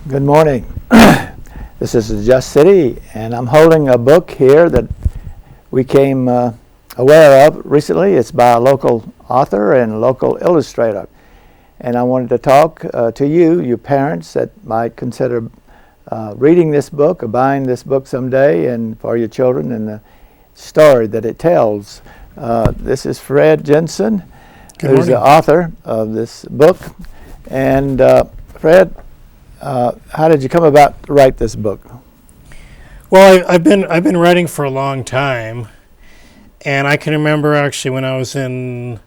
Good morning. This is Just City, and I'm holding a book here that we came aware of recently. It's by a local author and local illustrator. And I wanted to talk to you parents that might consider reading this book or buying this book someday, and for your children and the story that it tells. This is Fred Jensen, who's the author of this book. And Fred, how did you come about to write this book? Well, I've been writing for a long time, and I can remember actually when I was I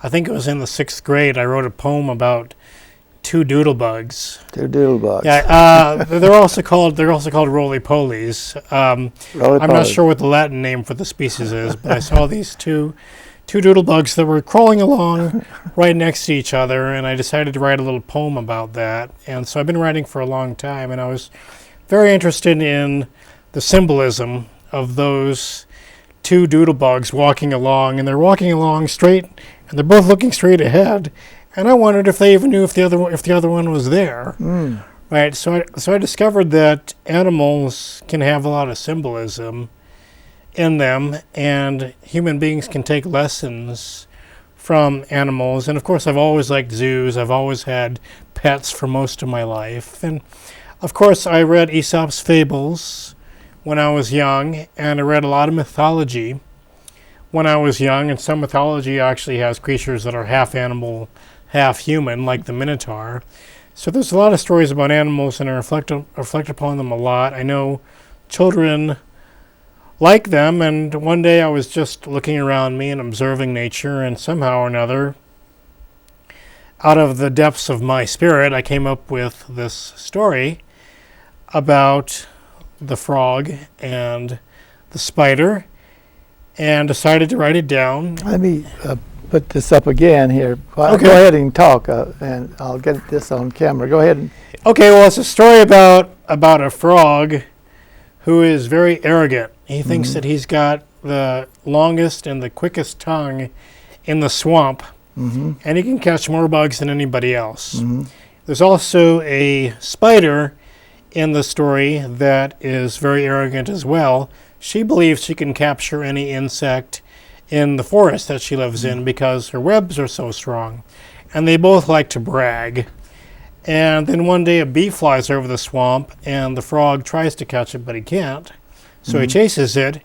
think it was in the 6th grade, I wrote a poem about two doodlebugs. Two doodlebugs. Yeah, they're also called roly-polies. I'm not sure what the Latin name for the species is, but I saw these two doodlebugs that were crawling along right next to each other, and I decided to write a little poem about that. And so I've been writing for a long time, and I was very interested in the symbolism of those two doodlebugs walking along, and they're walking along straight, and they're both looking straight ahead. And I wondered if they even knew if the other one was there. Right. So I discovered that animals can have a lot of symbolism in them, and human beings can take lessons from animals. And of course, I've always liked zoos. I've always had pets for most of my life. And of course, I read Aesop's fables when I was young, and I read a lot of mythology when I was young. And some mythology actually has creatures that are half animal, half human, like the Minotaur. So there's a lot of stories about animals, and I reflect upon them a lot. I know children like them, and one day I was just looking around me and observing nature, and somehow or another, out of the depths of my spirit, I came up with this story about the frog and the spider, and decided to write it down. Let me put this up again here. Okay. Go ahead and talk, and I'll get this on camera. Go ahead. Okay, well, it's a story about a frog who is very arrogant. He thinks that he's got the longest and the quickest tongue in the swamp, and he can catch more bugs than anybody else. There's also a spider in the story that is very arrogant as well. She believes she can capture any insect in the forest that she lives in because her webs are so strong. And they both like to brag. And then one day a bee flies over the swamp, and the frog tries to catch it, but he can't. So he chases it,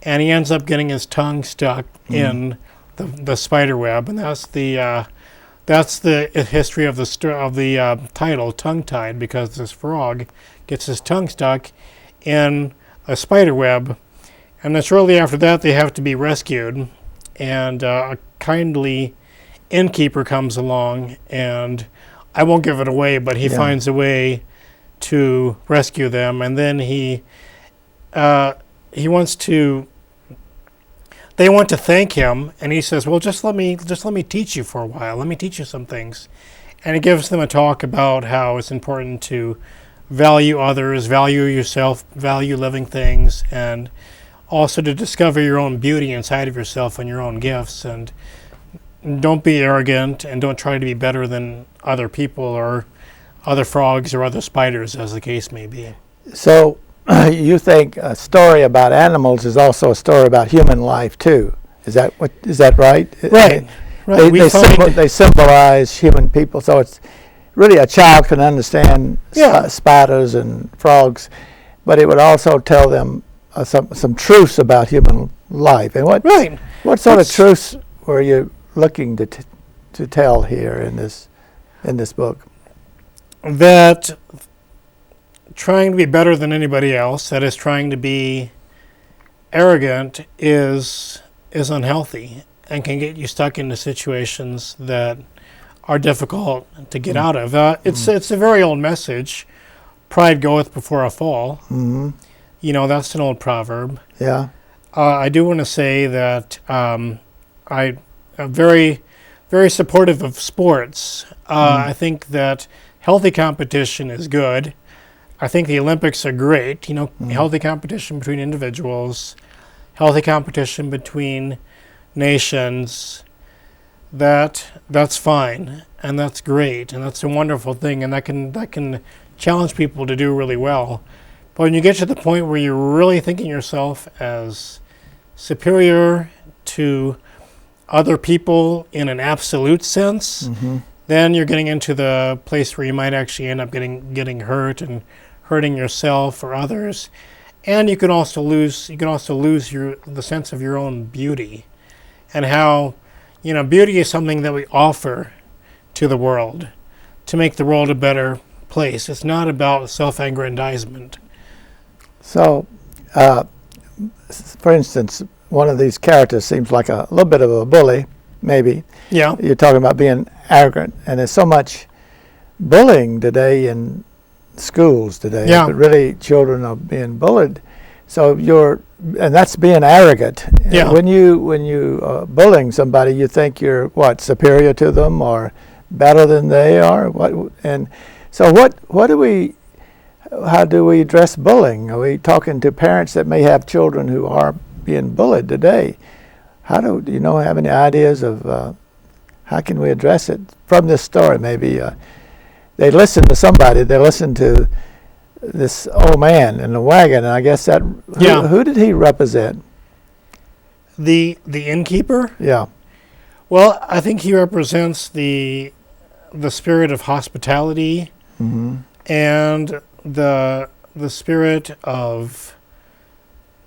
and he ends up getting his tongue stuck in the spider web, and that's the history of the title, Tongue-Tied, because this frog gets his tongue stuck in a spider web. And then shortly after that, they have to be rescued, and a kindly innkeeper comes along, and I won't give it away, but he finds a way to rescue them, and then they want to thank him, and he says, well, just let me teach you for a while. Let me teach you some things. And he gives them a talk about how it's important to value others, value yourself, value living things, and also to discover your own beauty inside of yourself and your own gifts. And don't be arrogant, and don't try to be better than other people or other frogs or other spiders, as the case may be. So you think a story about animals is also a story about human life too? Is that right? Right. They symbolize human people, so it's really a child can understand spiders and frogs, but it would also tell them some truths about human life. And what sort of truths were you looking to tell here in this book? That trying to be better than anybody else, that is, trying to be arrogant, is unhealthy and can get you stuck into situations that are difficult to get out of. It's a very old message. Pride goeth before a fall. That's an old proverb. Yeah. I do want to say that I'm very, very supportive of sports. I think that healthy competition is good. I think the Olympics are great. Healthy competition between individuals, healthy competition between nations. That's fine, and that's great, and that's a wonderful thing, and that can challenge people to do really well. But when you get to the point where you're really thinking yourself as superior to other people in an absolute sense, then you're getting into the place where you might actually end up getting hurt and hurting yourself or others. And you can also lose the sense of your own beauty, and how, beauty is something that we offer to the world to make the world a better place. It's not about self-aggrandizement. So, for instance, one of these characters seems like a little bit of a bully, maybe. Yeah. You're talking about being arrogant, and there's so much bullying today in schools today. Yeah. But really, children are being bullied. So and that's being arrogant. Yeah. When you are bullying somebody, you think you're superior to them or better than they are. And so how do we address bullying? Are we talking to parents that may have children who are being bullied today? Do you have any ideas of how can we address it from this story? Maybe they listen to somebody. They listen to this old man in the wagon, and I guess who did he represent? The innkeeper? Yeah. Well, I think he represents the spirit of hospitality, and the spirit of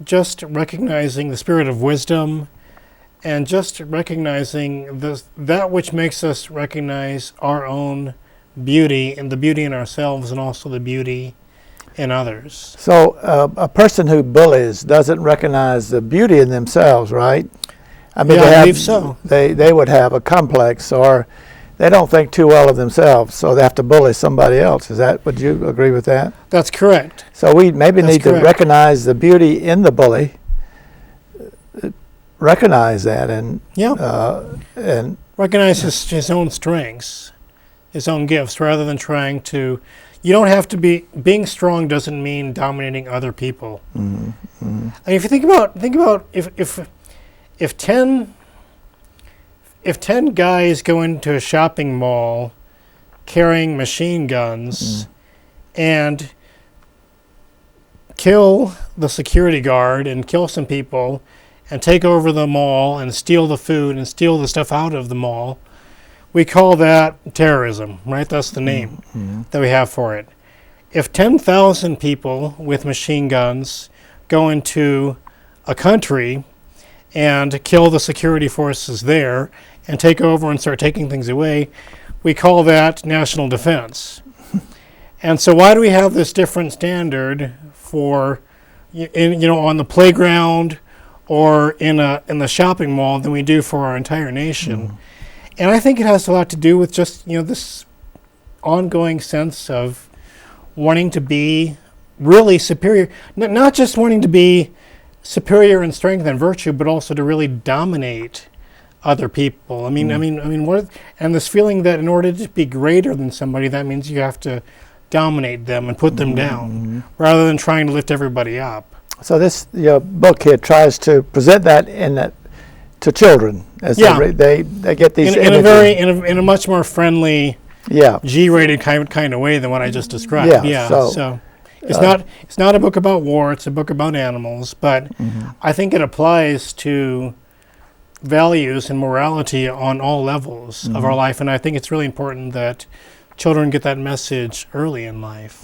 just recognizing the spirit of wisdom, and just recognizing that which makes us recognize our own beauty, and the beauty in ourselves, and also the beauty in others. So a person who bullies doesn't recognize the beauty in themselves, right? I mean, I believe so. They would have a complex, or they don't think too well of themselves, so they have to bully somebody else. Would you agree with that? That's correct. So we maybe need to recognize the beauty in the bully, recognize that, and recognize his own strengths, his own gifts, rather than trying to. You don't have to being strong doesn't mean dominating other people. And if you think about if 10 guys go into a shopping mall carrying machine guns and kill the security guard and kill some people and take over the mall and steal the food and steal the stuff out of the mall, we call that terrorism, right? That's the name that we have for it. If 10,000 people with machine guns go into a country and kill the security forces there and take over and start taking things away, we call that national defense. And so why do we have this different standard for, on the playground or in the shopping mall than we do for our entire nation? And I think it has a lot to do with just, this ongoing sense of wanting to be really superior, not just wanting to be superior in strength and virtue, but also to really dominate other people. I mean, and this feeling that in order to be greater than somebody, that means you have to dominate them and put them down, rather than trying to lift everybody up. So your book here tries to present that to children as they get these in a much more friendly, G-rated kind of way than what I just described. So it's not a book about war. It's a book about animals, but I think it applies to values and morality on all levels of our life, and I think it's really important that children get that message early in life.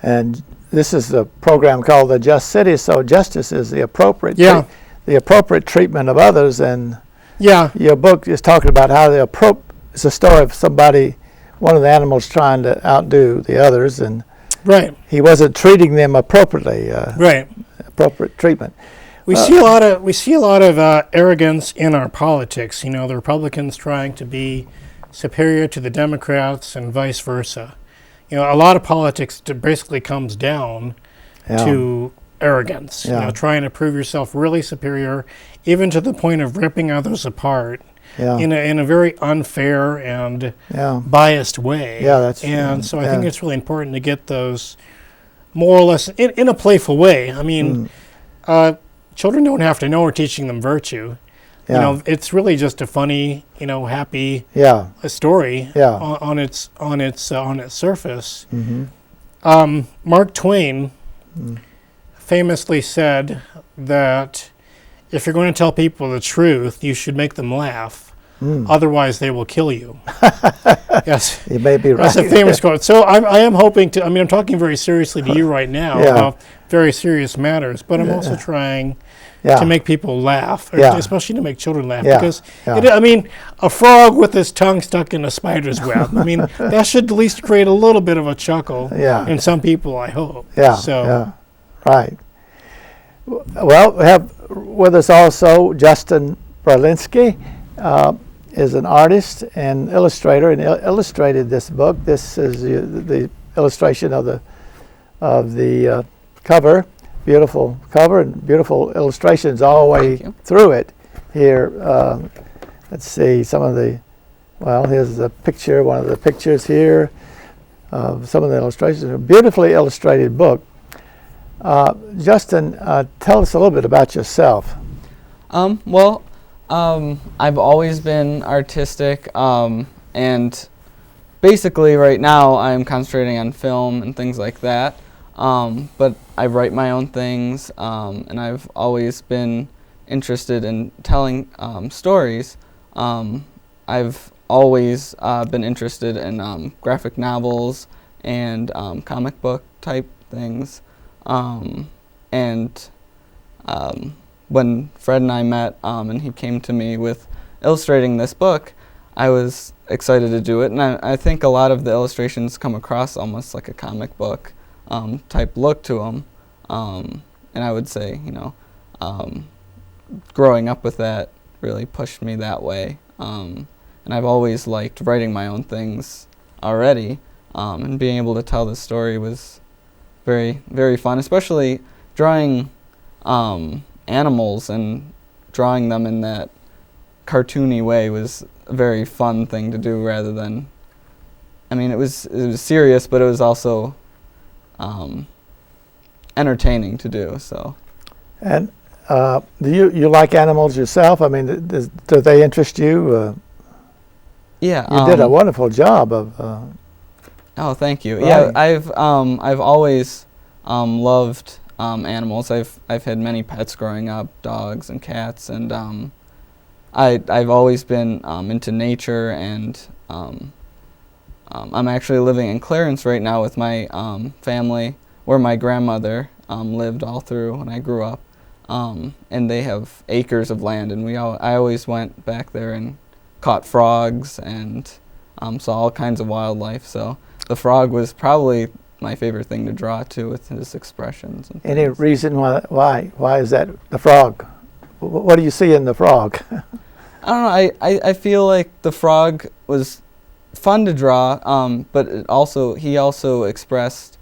And this is a program called The Just City, so justice is the appropriate treatment of others, and your book is talking about how it's a story of one of the animals trying to outdo the others, and he wasn't treating them appropriately. Appropriate treatment. We see a lot of arrogance in our politics. The Republicans trying to be superior to the Democrats and vice versa. A lot of politics basically comes down to arrogance. Trying to prove yourself really superior, even to the point of ripping others apart in a very unfair and biased way. So I think it's really important to get those more or less in a playful way. I mean, children don't have to know we're teaching them virtue. It's really just a funny, happy story on its surface. Mark Twain famously said that if you're going to tell people the truth, you should make them laugh. Otherwise, they will kill you. Yes. You may be right. That's a famous quote. So I am hoping to, I'm talking very seriously to you right now about very serious matters, but I'm also trying to make people laugh, especially to make children laugh. Because, a frog with his tongue stuck in a spider's web, that should at least create a little bit of a chuckle in some people, I hope. Right. Well, we have with us also Justin Brylinski. Is an artist and illustrator, and illustrated this book. This is the illustration of the cover, beautiful cover and beautiful illustrations all the way through it. Here, let's see some of the. Well, here's the picture. One of the pictures here of some of the illustrations. A beautifully illustrated book. Justin, tell us a little bit about yourself. I've always been artistic, and basically right now I'm concentrating on film and things like that, but I write my own things, and I've always been interested in telling stories. I've always been interested in graphic novels and comic book type things, when Fred and I met and he came to me with illustrating this book, I was excited to do it. And I think a lot of the illustrations come across almost like a comic book type look to them. And I would say, growing up with that really pushed me that way. And I've always liked writing my own things already. And being able to tell this story was very, very fun, especially drawing animals and drawing them in that cartoony way was a very fun thing to do rather than, it was serious, but it was also entertaining to do. So. And do you like animals yourself? Do they interest you? Yeah. You did a wonderful job of. Oh, thank you. Right. Yeah, I've always loved animals. I've had many pets growing up, dogs and cats, and I've always been into nature, and I'm actually living in Clarence right now with my family, where my grandmother lived all through when I grew up, and they have acres of land, and I always went back there and caught frogs and saw all kinds of wildlife. So the frog was probably my favorite thing to draw to with his expressions. And any reason why? Why is that the frog? What do you see in the frog? I don't know. I feel like the frog was fun to draw, but he also expressed,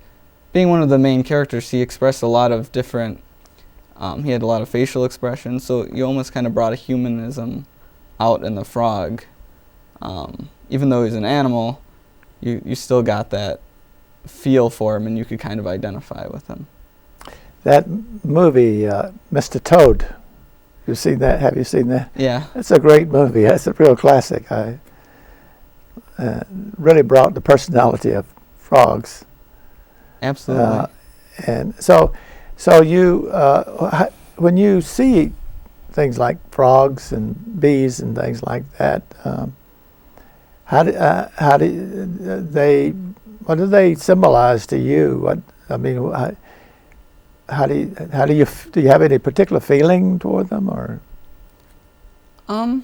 being one of the main characters, he expressed a lot of different, he had a lot of facial expressions, so you almost kind of brought a humanism out in the frog. Even though he's an animal, you still got that feel for him, and you could kind of identify with him. That movie, Mr. Toad, you've seen that? Have you seen that? Yeah. It's a great movie. That's a real classic. I really brought the personality of frogs. Absolutely. And so you, when you see things like frogs and bees and things like that, what do they symbolize to you? How do you have any particular feeling toward them, or? I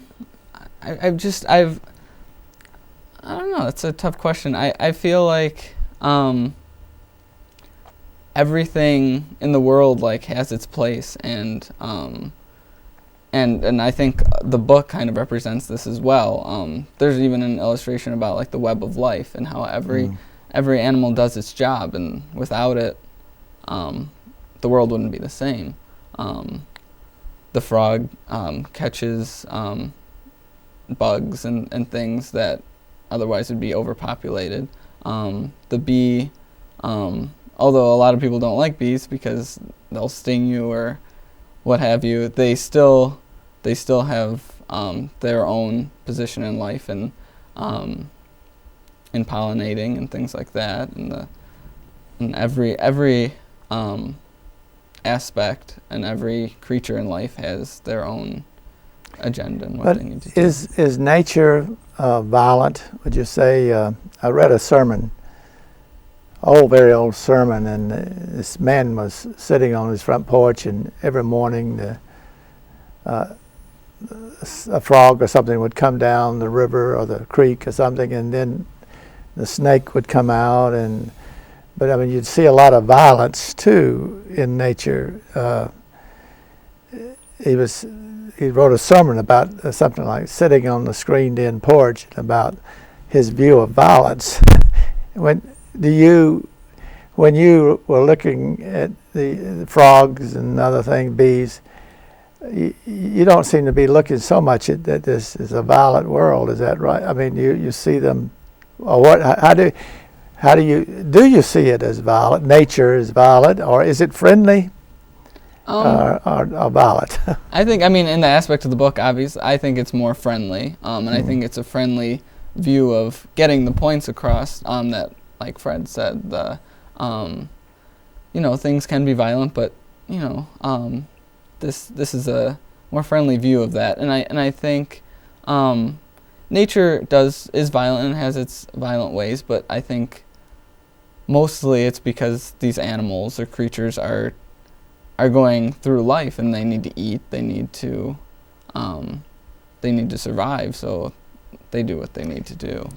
don't know. It's a tough question. I feel like everything in the world has its place, and I think the book kind of represents this as well. There's even an illustration about the web of life and how every animal does its job, and without it, the world wouldn't be the same. The frog catches bugs and things that otherwise would be overpopulated. The bee, although a lot of people don't like bees because they'll sting you or what have you, they still have their own position in life, and in pollinating and things like that. And the And every aspect and every creature in life has their own agenda and what they need to do. Is nature violent? Would you say? I read a sermon, very old sermon, and this man was sitting on his front porch, and every morning a frog or something would come down the river or the creek or something, and then the snake would come out. But I mean, you'd see a lot of violence too in nature. He wrote a sermon about something like sitting on the screened-in porch, about his view of violence. When you were looking at the frogs and other things, bees, you don't seem to be looking so much at that this is a violent world. Is that right? I mean, you see them, or what? How do you see it as violent? Nature is violent, or is it friendly? Or violent? I think, in the aspect of the book, obviously, I think it's more friendly, and I think it's a friendly view of getting the points across. That, like Fred said, things can be violent, but this is a more friendly view of that, and I think nature is violent and has its violent ways, but I think mostly it's because these animals or creatures are going through life, and they need to eat, they need to survive, so they do what they need to do.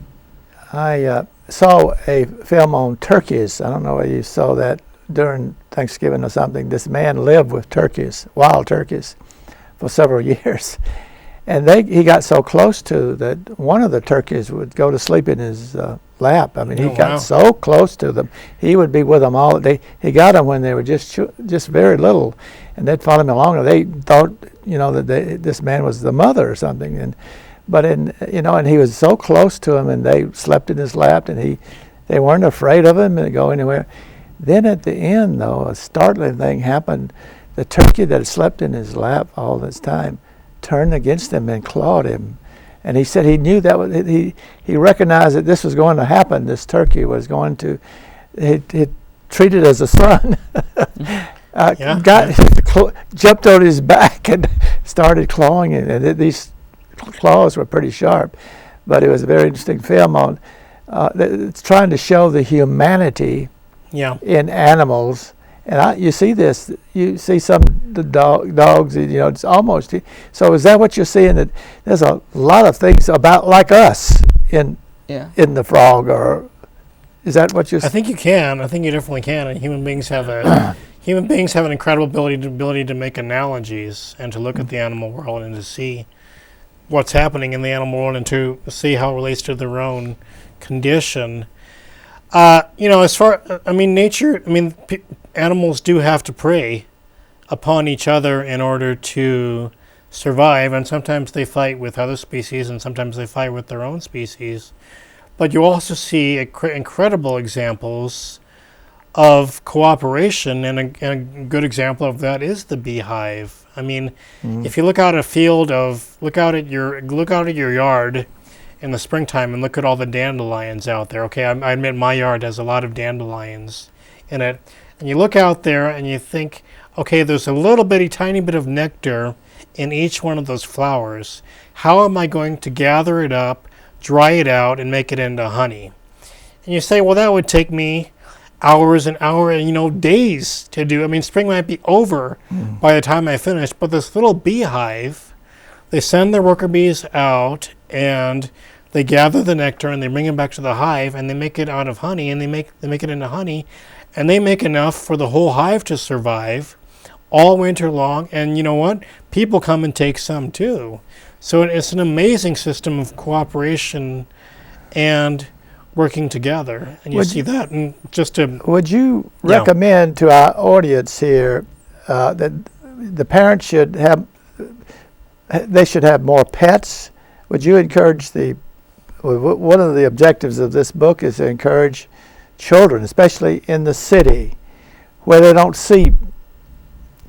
I saw a film on turkeys. I don't know whether you saw that during Thanksgiving or something. This man lived with turkeys, wild turkeys, for several years. And he got so close to that one of the turkeys would go to sleep in his lap. I mean, he got so close to them. He would be with them all day. He got them when they were just very little, and they'd follow him along. And they thought, that this man was the mother or something. And he was so close to him, and they slept in his lap, and they weren't afraid of him and go anywhere. Then at the end, though, a startling thing happened. The turkey that had slept in his lap all this time turned against him and clawed him. And he said he knew that he recognized that this was going to happen. This turkey was going to, he treated as a son. Jumped on his back and started clawing it. And these claws were pretty sharp. But it was a very interesting film on, it's trying to show the humanity in animals. And you see this. You see the dogs. It's almost. So is that what you're seeing? That there's a lot of things about like us in the frog, or is that what you're? I think you can. I think you definitely can. And human beings have an incredible ability to make analogies and to look at the animal world and to see what's happening in the animal world and to see how it relates to their own condition. As far nature. Animals do have to prey upon each other in order to survive, and sometimes they fight with other species, and sometimes they fight with their own species. But you also see incredible examples of cooperation, and a good example of that is the beehive. If you look out at your yard in the springtime and look at all the dandelions out there. Okay, I admit my yard has a lot of dandelions in it. And you look out there and you think, okay, there's a little tiny bit of nectar in each one of those flowers. How am I going to gather it up, dry it out, and make it into honey? And you say, well, that would take me hours and hours, days to do. Spring might be over by the time I finish, but this little beehive, they send their worker bees out and they gather the nectar and they bring it back to the hive and they make it out of honey, and they make it into honey. And they make enough for the whole hive to survive all winter long. And you know what? People come and take some too. So it's an amazing system of cooperation and working together. And you see that. And would you recommend to our audience here that the parents should have more pets? Would you encourage one of the objectives of this book is to encourage children, especially in the city, where they don't see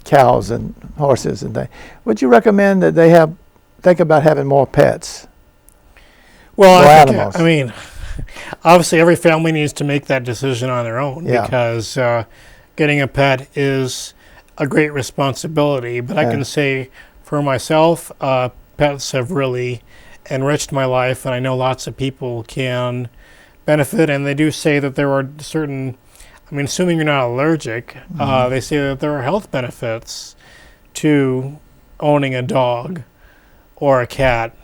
cows and horses and things. Would you recommend that they think about having more pets? Well, more animals? obviously every family needs to make that decision on their own Yeah. because getting a pet is a great responsibility. But I can say for myself, pets have really enriched my life, and I know lots of people can benefit. And they do say that there are certain, I mean, assuming you're not allergic, they say that there are health benefits to owning a dog or a cat.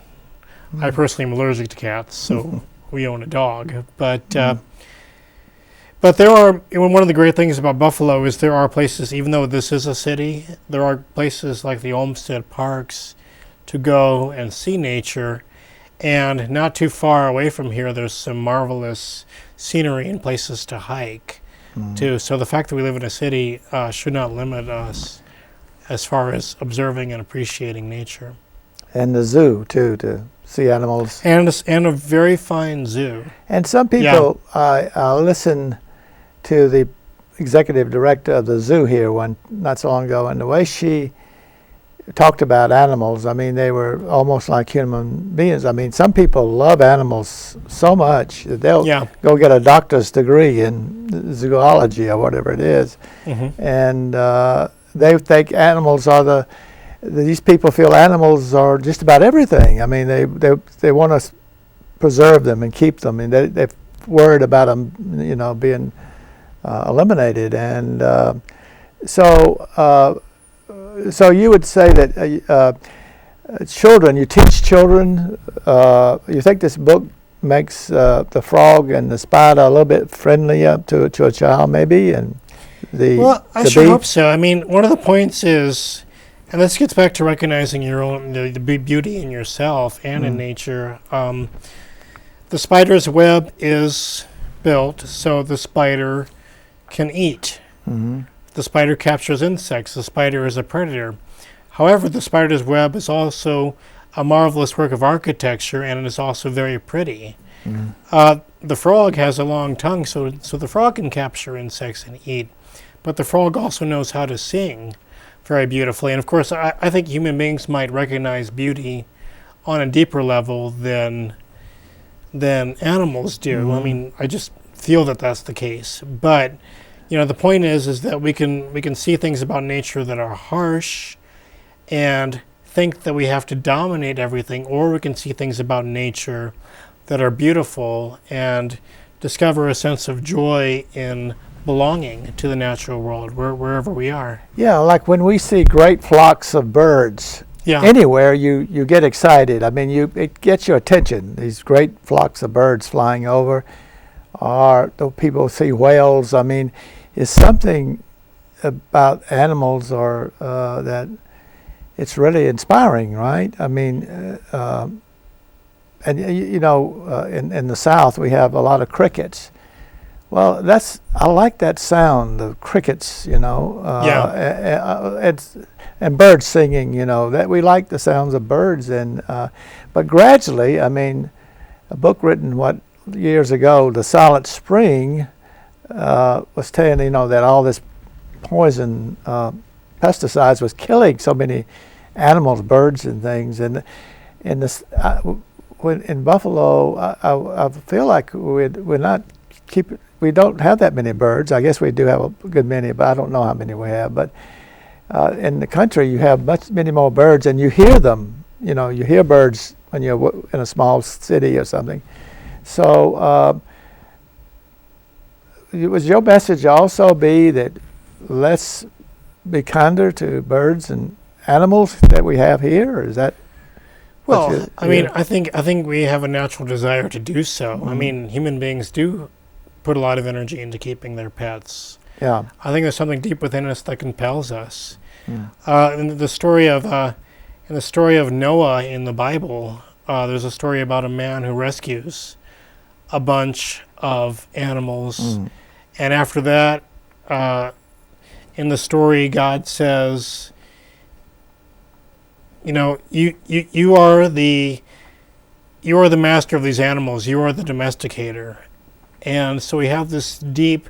I personally am allergic to cats, so we own a dog. But there are, one of the great things about Buffalo is there are places, even though this is a city, there are places like the Olmsted Parks to go and see nature. And not too far away from here, there's some marvelous scenery and places to hike, too. So the fact that we live in a city should not limit us as far as observing and appreciating nature. And the zoo, too, to see animals. And a very fine zoo. And some people, I listened to the executive director of the zoo here not so long ago, and the way she talked about animals, I mean, they were almost like human beings. I mean, some people love animals so much that they'll go get a doctor's degree in zoology or whatever it is. And they think animals are these people feel animals are just about everything. I mean, they want to preserve them and keep them, and they're worried about them, being eliminated. And so you would say that children, you teach children, you think this book makes the frog and the spider a little bit friendlier to a child, maybe? And I sure hope so. I mean, one of the points is, and this gets back to recognizing your own the beauty in yourself and in nature. The spider's web is built so the spider can eat. The spider captures insects. The spider is a predator. However, the spider's web is also a marvelous work of architecture, and it is also very pretty. The frog has a long tongue, so the frog can capture insects and eat. But the frog also knows how to sing very beautifully. And of course, I think human beings might recognize beauty on a deeper level than animals do. I mean, I just feel that that's the case. But the point is that we can see things about nature that are harsh and think that we have to dominate everything, or we can see things about nature that are beautiful and discover a sense of joy in belonging to the natural world wherever we are. Yeah, like when we see great flocks of birds anywhere, you get excited. I mean, it gets your attention, these great flocks of birds flying over, or people see whales. I mean, it's something about animals or that it's really inspiring, right? I mean, and in the South we have a lot of crickets. Well, I like that sound, the crickets, and birds singing, that we like the sounds of birds. But gradually, I mean, a book written years ago, The Silent Spring, was telling that all this poison pesticides was killing so many animals, birds, and things. And when in Buffalo, I feel like we don't have that many birds. I guess we do have a good many, but I don't know how many we have. But in the country, you have many more birds, and you hear them. You hear birds when you're in a small city or something. So would your message also be that let's be kinder to birds and animals that we have here? Or is that? Well, I mean, I think we have a natural desire to do so. I mean, human beings do put a lot of energy into keeping their pets. Yeah. I think there's something deep within us that compels us. In the story of Noah in the Bible, there's a story about a man who rescues a bunch of animals, and after that, in the story, God says, you are the master of these animals. You are the domesticator. And so we have this deep,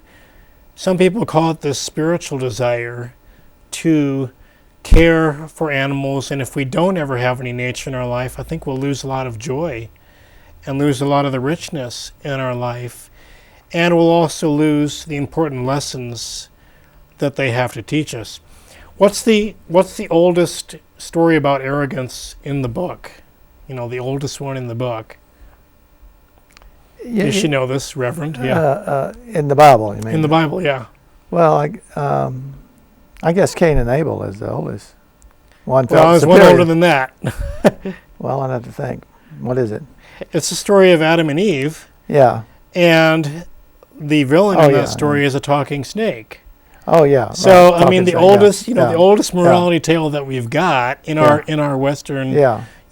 some people call it this spiritual desire to care for animals. And if we don't ever have any nature in our life, I think we'll lose a lot of joy and lose a lot of the richness in our life, and we'll also lose the important lessons that they have to teach us. What's the oldest story about arrogance in the book? You know, the oldest one in the book. You should know this, Reverend. Yeah. In the Bible, you mean? In the Bible, yeah. Well, I guess Cain and Abel is the oldest. One Well, I was one older than that. Well, I'd have to think. What is it? It's the story of Adam and Eve, Yeah. and the villain in that story is a talking snake. Oh yeah. So right. I mean, the Talking oldest, snake, the oldest morality tale that we've got in our Western,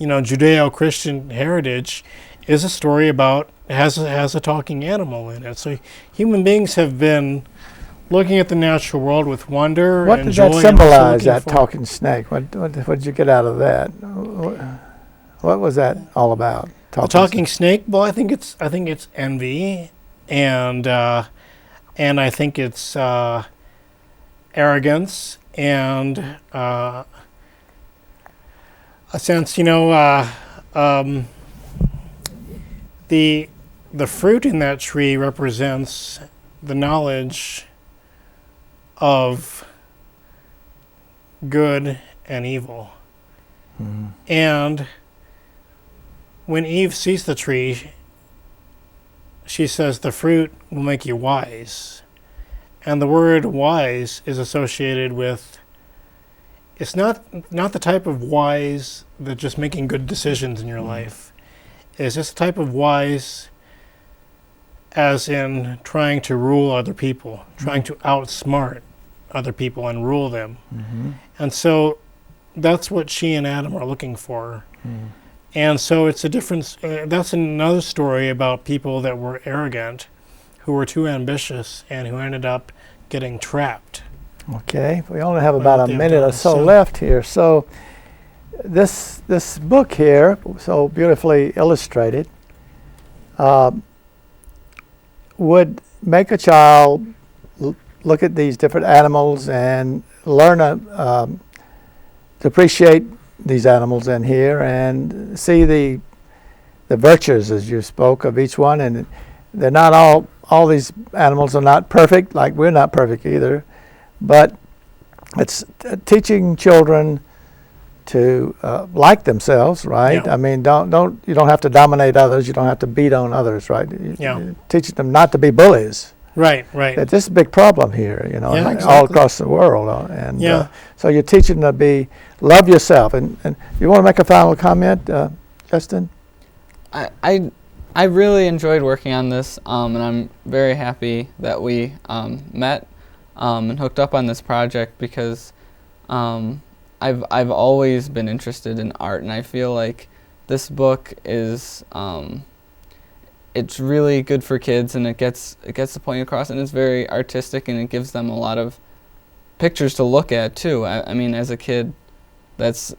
Judeo-Christian heritage, is a story about has a talking animal in it. So human beings have been looking at the natural world with wonder. What and does joy that symbolize? and That talking snake. What did you get out of that? What was that all about? The talking snake. Well, I think it's envy, and I think it's arrogance, and a sense, the fruit in that tree represents the knowledge of good and evil. Mm-hmm. And when Eve sees the tree, she says the fruit will make you wise. And the word wise is associated with, it's not the type of wise that just making good decisions in your life. It's just the type of wise as in trying to rule other people, trying to outsmart other people and rule them. Mm-hmm. And so that's what she and Adam are looking for. Mm. And so it's a difference. That's another story about people that were arrogant, who were too ambitious, and who ended up getting trapped. Okay, we only have about a minute or so left here. So this book here, so beautifully illustrated, would make a child look at these different animals and learn to appreciate these animals in here and see the virtues, as you spoke, of each one. And they're not all these animals are not perfect, like we're not perfect either, but it's teaching children to like themselves, right? Yeah. I mean, you don't have to dominate others, you don't have to beat on others, right? You're teaching them not to be bullies. Right. This is a big problem here, all across the world, and so you're teaching them to love yourself. And you want to make a final comment, Justin? I really enjoyed working on this, and I'm very happy that we met and hooked up on this project, because I've always been interested in art, and I feel like this book is it's really good for kids, and it gets the point across, and it's very artistic, and it gives them a lot of pictures to look at too. I mean, as a kid, that's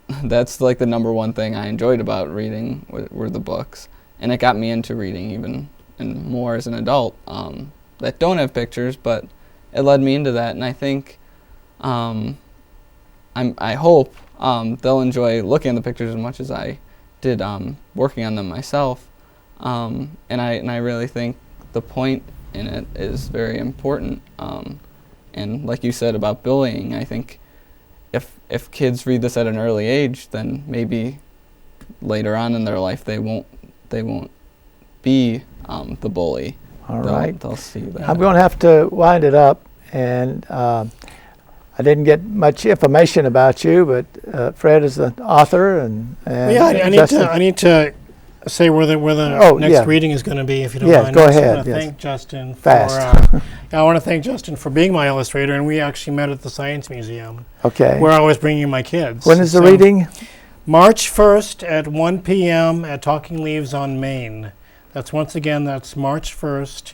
like the number one thing I enjoyed about reading were the books, and it got me into reading even and more as an adult that don't have pictures, but it led me into that, and I think I hope they'll enjoy looking at the pictures as much as I did working on them myself. And I really think the point in it is very important. And like you said about bullying, I think if kids read this at an early age, then maybe later on in their life they won't be the bully. All right. They'll see that. I'm going to have to wind it up, and I didn't get much information about you, but Fred is the author, and I need to say where the next reading is going to be, if you don't mind. Go ahead. I want to thank Justin Fast. I want to thank Justin for being my illustrator, and we actually met at the Science Museum. Okay. Where I was bringing my kids. When is the reading? March 1st at 1 p.m. at Talking Leaves on Main. That's March 1st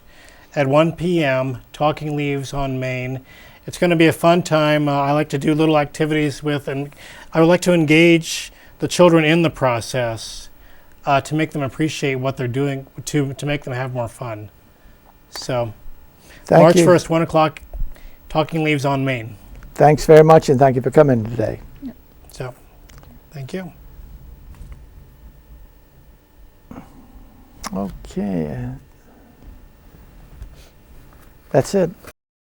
at 1 p.m. Talking Leaves on Main. It's going to be a fun time. I like to do little activities and I would like to engage the children in the process to make them appreciate what they're doing, to make them have more fun. So, March 1st, 1 o'clock, Talking Leaves on Main. Thanks very much, and thank you for coming today. So, thank you. Okay. That's it.